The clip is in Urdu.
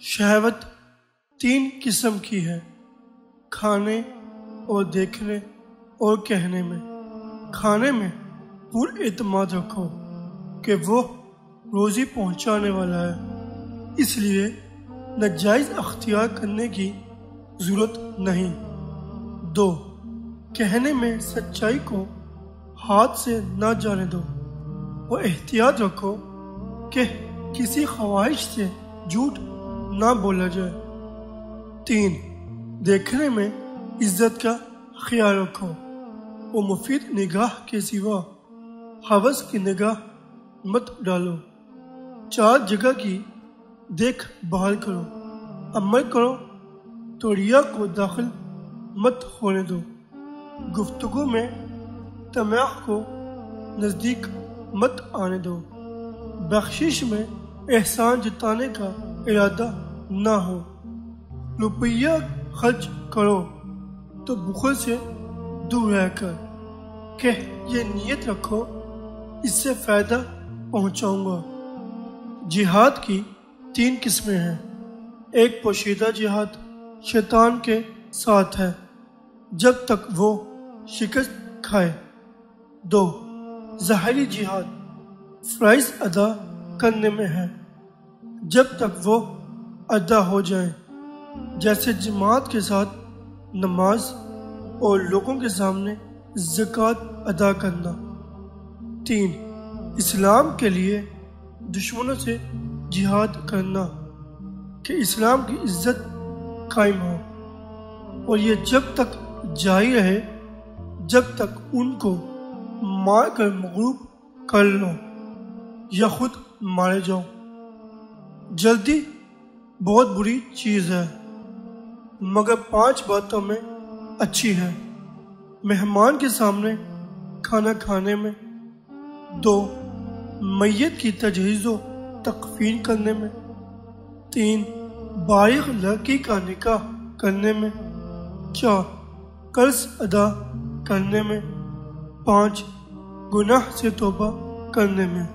شہوت 3 قسم کی ہے، کھانے اور دیکھنے اور کہنے میں۔ کھانے میں پر اعتماد رکھو کہ وہ روزی پہنچانے والا ہے، اس لیے ناجائز اختیار کرنے کی ضرورت نہیں۔ 2، کہنے میں سچائی کو ہاتھ سے نہ جانے دو اور احتیاط رکھو کہ کسی خواہش سے جھوٹ نہ بولا جائے۔ 3، دیکھنے میں عزت کا خیال رکھو اور مفید نگاہ کے سوا ہوس کی نگاہ مت ڈالو۔ 4 جگہ کی دیکھ بھال کرو، عمل کرو تو ریا کو داخل مت ہونے دو۔ گفتگو میں طمع کو نزدیک مت آنے دو۔ بخشش میں احسان جتانے کا ارادہ نہ ہو۔ روپیہ خرچ کرو تو بخل سے دور رہ کر کہ یہ نیت رکھو اس سے فائدہ پہنچاؤں گا۔ جہاد کی 3 قسمیں ہیں۔ ایک پوشیدہ جہاد شیطان کے ساتھ ہے جب تک وہ شکست کھائے۔ 2، ظاہری جہاد فرائض ادا کرنے میں ہے جب تک وہ ادا ہو جائیں، جیسے جماعت کے ساتھ نماز اور لوگوں کے سامنے زکوٰۃ ادا کرنا۔ 3، اسلام کے لیے دشمنوں سے جہاد کرنا کہ اسلام کی عزت قائم ہو، اور یہ جب تک جاری رہے جب تک ان کو مار کر مغلوب کر لو یا خود مارے جاؤ۔ جلدی بہت بری چیز ہے مگر 5 باتوں میں اچھی ہے: مہمان کے سامنے کھانا کھانے میں، 2، میت کی تجہیز و تکفین کرنے میں، 3، بالغ لڑکی کا نکاح کرنے میں، 4، قرض ادا کرنے میں، 5، گناہ سے توبہ کرنے میں۔